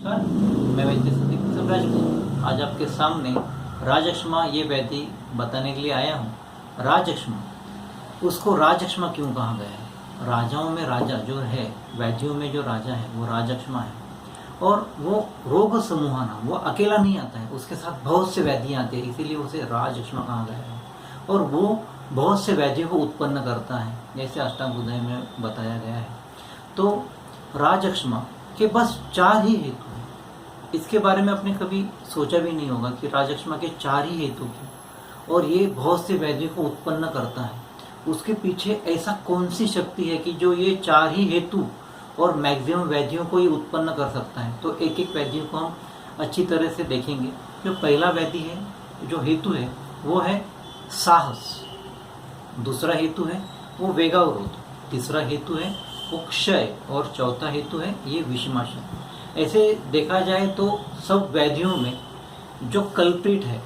मैं वैद्य संदीप सम्राट आज आपके सामने राजक्षमा ये व्याधि बताने के लिए आया हूँ। राजक्षमा, उसको राजक्षमा क्यों कहा गया है? राजाओं में राजा जो है, वैद्यों में जो राजा है वो राजक्षमा है। और वो रोग समूहाना, वो अकेला नहीं आता है, उसके साथ बहुत से व्याधियाँ आती है, इसीलिए उसे राजक्षमा कहा गया है। और वो बहुत से व्याधियों को उत्पन्न करता है, जैसे अष्टांग हृदय में बताया गया है। तो राजक्षमा के बस 4 ही हेतु हैं। इसके बारे में आपने कभी सोचा भी नहीं होगा कि राजक्षमा के 4 ही हेतु क्यों, और ये बहुत से व्याधियों को उत्पन्न करता है। उसके पीछे ऐसा कौन सी शक्ति है कि जो ये 4 ही हेतु और मैक्सिमम व्याधियों को ही उत्पन्न कर सकता है। तो एक एक व्याधियों को हम अच्छी तरह से देखेंगे। जो पहला व्याधि है, जो हेतु है, वो है साहस। दूसरा हेतु है वो वेगावरोध। तीसरा हेतु है वो क्षय, और चौथा हेतु है ये विषमाशय। ऐसे देखा जाए तो सब व्याधियों में जो कल्प्रिट है,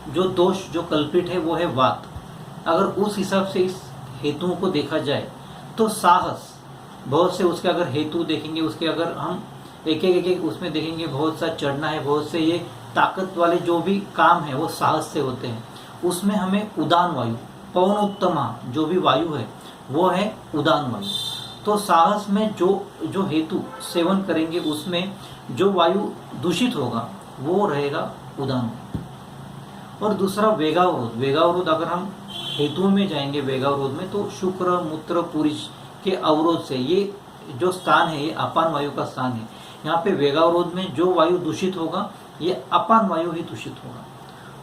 जो दोष, जो कल्प्रिट है वो है वात। अगर उस हिसाब से इस हेतुओं को देखा जाए तो साहस, बहुत से उसके अगर हेतु देखेंगे, उसके अगर हम एक एक उसमें देखेंगे, बहुत सा चढ़ना है, बहुत से ये ताकत वाले जो भी काम है वो साहस से होते हैं। उसमें हमें उदान वायु, पवन उत्तमा जो भी वायु है वो है उदान वायु। तो साहस में जो हेतु सेवन करेंगे उसमें जो वायु दूषित होगा वो रहेगा उदान। और दूसरा वेगावरोध। वेगावरोध अगर हम हेतुओं में जाएंगे, वेगावरोध में, तो शुक्र, मूत्र, पुरुष के अवरोध से, ये जो स्थान है ये अपान वायु का स्थान है। यहाँ पे वेगावरोध में जो वायु दूषित होगा ये अपान वायु ही दूषित होगा।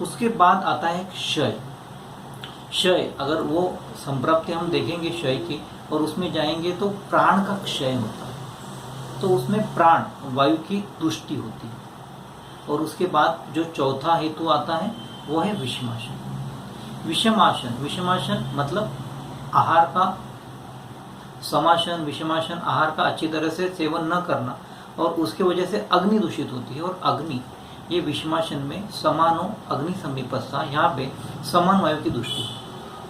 उसके बाद आता है क्षय। क्षय, अगर वो संप्राप्ति हम देखेंगे क्षय की, और उसमें जाएंगे तो प्राण का क्षय होता है, तो उसमें प्राण वायु की तुष्टि होती है। और उसके बाद जो चौथा हेतु आता है वो है विषमाशन। विषमाशन, विषमाशन मतलब आहार का समाशन, विषमाशन आहार का अच्छी तरह से सेवन न करना, और उसके वजह से अग्नि दूषित होती है। और अग्नि, ये विषमाशन में समानो अग्नि समीपस्था, यहाँ पे समान वायु की दृष्टि,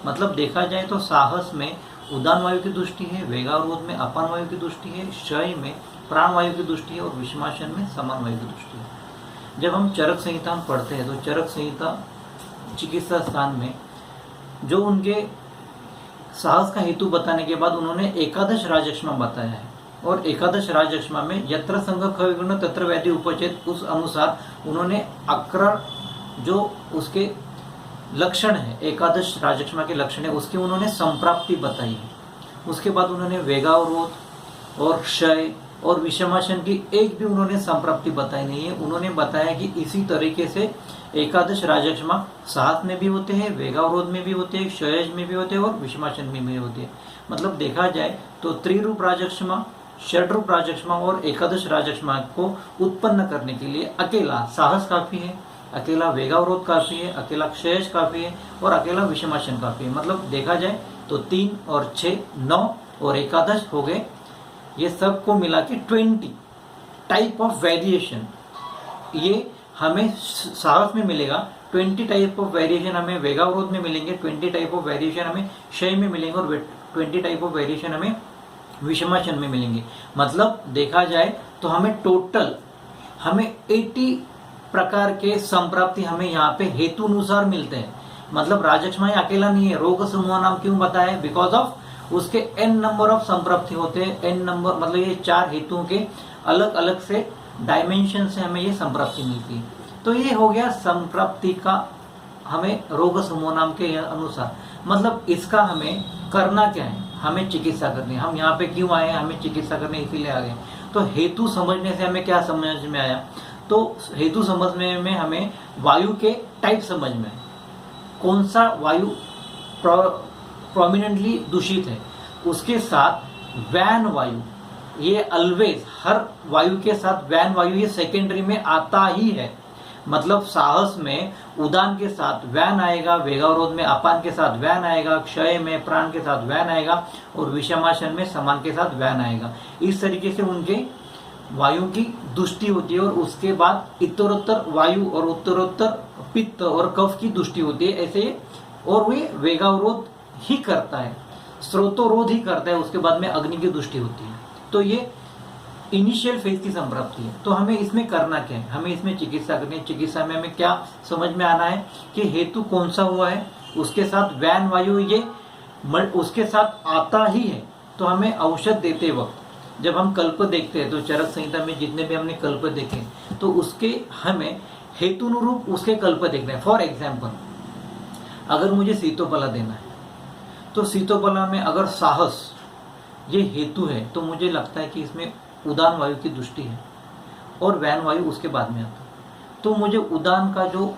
मतलब देखा जाए तो साहस में उदान वायु की दृष्टि है, वेगावरोध में अपान वायु की दृष्टि है, क्षय में प्राण वायु की दृष्टि है, और विषमाशन में समान वायु की दृष्टि है। जब हम चरक संहिता हम पढ़ते हैं तो चरक संहिता चिकित्सा स्थान में जो उनके साहस का हेतु बताने के बाद उन्होंने एकादश राजक्षमा बताया है। और एकादश राजक्षमा में यत्र संघ खविगुण तत्र व्याधि उपचेत, उस अनुसार उन्होंने अक्र जो उसके लक्षण है, एकादश राजक्षमा के लक्षण है, उसकी उन्होंने संप्राप्ति बताई है। उसके बाद उन्होंने वेगावरोध और क्षय और विषमाशन की एक भी उन्होंने संप्राप्ति बताई नहीं है। उन्होंने बताया कि इसी तरीके से एकादश राजक्षमा साहस में भी होते हैं, वेगावरोध में भी होते हैं, क्षय में भी होते हैं, और विषमाशन में भी होते हैं। मतलब देखा जाए तो त्रिरूप राजक्षमा, षड्रूप राजक्षमा और एकादश राजक्षमा को उत्पन्न करने के लिए अकेला साहस काफी है, अकेला वेगावरोध काफी है, अकेला क्षय काफी है, और अकेला विषमाशन काफी है। मतलब देखा जाए तो 3 और 6 9 और एकादश हो गए। ये सब को मिला के 20 टाइप ऑफ वेरिएशन ये हमें साहस में मिलेगा। 20 टाइप ऑफ वेरिएशन हमें वेगावरोध में मिलेंगे, 20 टाइप ऑफ वेरिएशन हमें क्षय में मिलेंगे, और 20 टाइप ऑफ वेरिएशन हमें विषमाशन में मिलेंगे। मतलब देखा जाए तो हमें टोटल 80 प्रकार के संप्राप्ति हमें यहाँ पे हेतु अनुसार मिलते हैं। मतलब राजक्षमा अकेला नहीं है। रोग समूह नाम क्यों बताया? बिकॉज ऑफ उसके n नंबर ऑफ संप्राप्ति होते हैं। n नंबर मतलब ये 4 हेतुओं के अलग अलग से डायमेंशन से हमें ये संप्राप्ति मिलती है। तो ये हो गया संप्राप्ति का हमें रोग समूह नाम के अनुसार। मतलब इसका हमें करना क्या है? हमें चिकित्सा करनी है। हम यहाँ पे क्यों आए हैं? हमें चिकित्सा करने इसीलिए आ गए। तो हेतु समझने से हमें क्या समझ में आया? तो हेतु समझने में हमें वायु के टाइप समझ में, कौन सा वायु प्रोमिनेंटली दूषित है, उसके साथ वैन वायु, ये ऑलवेज हर वायु के साथ वैन वायु ये सेकेंडरी में आता ही है। मतलब साहस में उदान के साथ वैन आएगा, वेगावरोध में अपान के साथ वैन आएगा, क्षय में प्राण के साथ वैन आएगा, और विषमाशन में समान के साथ वैन आएगा। इस तरीके से उनके वायु की दुष्टि होती है, और उसके बाद इतरोत्तर वायु और उत्तरोत्तर पित्त और कफ की दुष्टि होती है ऐसे। और वे वेगावरोध ही करता है, स्रोतोरोध ही करता है, उसके बाद में अग्नि की दुष्टि होती है। तो ये इनिशियल फेज की संप्राप्ति है। तो हमें इसमें करना क्या है, हमें इसमें चिकित्सा करनी है। चिकित्सा में हमें क्या समझ में आना है कि हेतु कौन सा हुआ है, उसके साथ वैन वायु ये उसके साथ आता ही है। तो हमें औषध देते वक्त जब हम कल्प देखते हैं तो चरक संहिता में जितने भी हमने कल्प देखे तो उसके हमें हेतुनुरूप उसके कल्प देखना है। फॉर एग्जाम्पल अगर मुझे सीतोपला देना है तो सीतोपला में अगर साहस ये हेतु है तो मुझे लगता है कि इसमें उदान वायु की दृष्टि है और वैन वायु उसके बाद में आता है। तो मुझे उदान का जो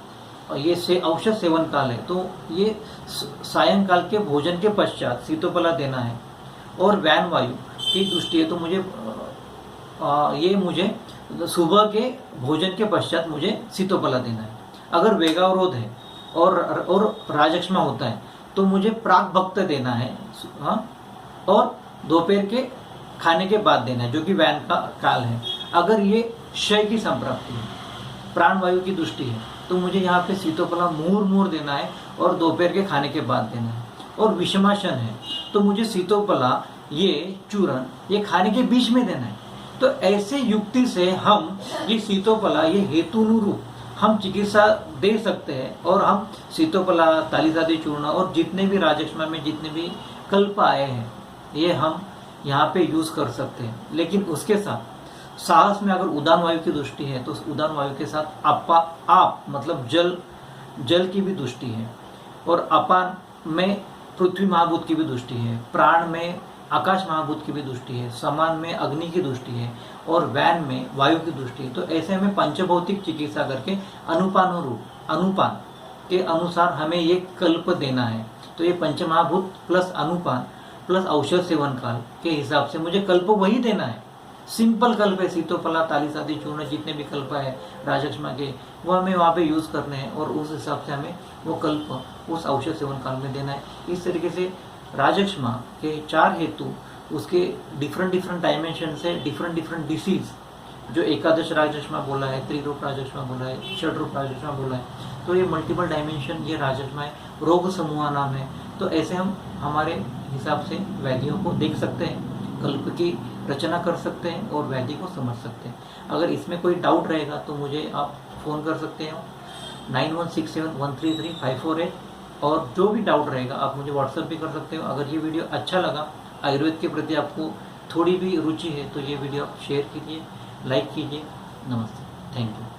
ये से औषध सेवन काल है तो ये सायंकाल के भोजन के पश्चात सीतोपला देना है और वैन वायु की दृष्टि है तो मुझे ये मुझे सुबह के भोजन के पश्चात मुझे सीतोपला देना है। अगर वेगावरोध है और राजक्षमा होता है तो मुझे प्राक भक्त देना है और दोपहर के खाने के बाद देना है जो कि वैन का काल है। अगर ये क्षय की संप्राप्ति है, प्राण वायु की दृष्टि है तो मुझे यहाँ पे सीतोपला मूर देना है और दोपहर के खाने के बाद देना है। और विषमाशन है तो मुझे सीतोपला ये चूर्ण ये खाने के बीच में देना है। तो ऐसे युक्ति से हम ये सीतोपला ये हेतुनुरूप हम चिकित्सा दे सकते हैं और हम सीतोपला तालिजादी चूर्ण और जितने भी राजक्षमा में जितने भी कल्प आए हैं ये हम यहाँ पे यूज कर सकते हैं। लेकिन उसके साथ साहस में अगर उदान वायु की दृष्टि है तो उस उदान वायु के साथ आप मतलब जल की भी दृष्टि है और अपान में पृथ्वी महाभूत की भी दृष्टि है, प्राण में आकाश महाभूत की भी दृष्टि है, समान में अग्नि की दृष्टि है और वैन में वायु की दृष्टि है। तो ऐसे हमें पंचभौतिक चिकित्सा करके अनुपान के अनुसार हमें ये कल्प देना है। तो ये पंचमहाभूत प्लस अनुपान प्लस औषध सेवन काल के हिसाब से मुझे कल्प वही देना है। सिंपल कल्प है, सीतोपला तालिजादी चूर्ण जितने भी कल्प है राजक्षमा के वो हमें वहाँ पे यूज करने हैं और उस हिसाब से हमें वो कल्प उस औषध सेवन काल में देना है। इस तरीके से राजक्षमा के 4 हेतु उसके डिफरेंट डायमेंशन से डिफरेंट डिसीज जो एकादश राजक्षमा बोला है, त्रिरूप राजक्षमा बोला है, षडरूप राजक्षमा बोला है, तो ये मल्टीपल डायमेंशन ये राजक्षमा है, रोग समूह नाम है। तो ऐसे हम हमारे हिसाब से वैद्यों को देख सकते हैं, कल्प की रचना कर सकते हैं और वैद्य को समझ सकते हैं। अगर इसमें कोई डाउट रहेगा तो मुझे आप फ़ोन कर सकते हो 9167133548 और जो भी डाउट रहेगा आप मुझे व्हाट्सएप भी कर सकते हो। अगर ये वीडियो अच्छा लगा, आयुर्वेद के प्रति आपको थोड़ी भी रुचि है तो ये वीडियो शेयर कीजिए, लाइक कीजिए। नमस्ते, थैंक यू।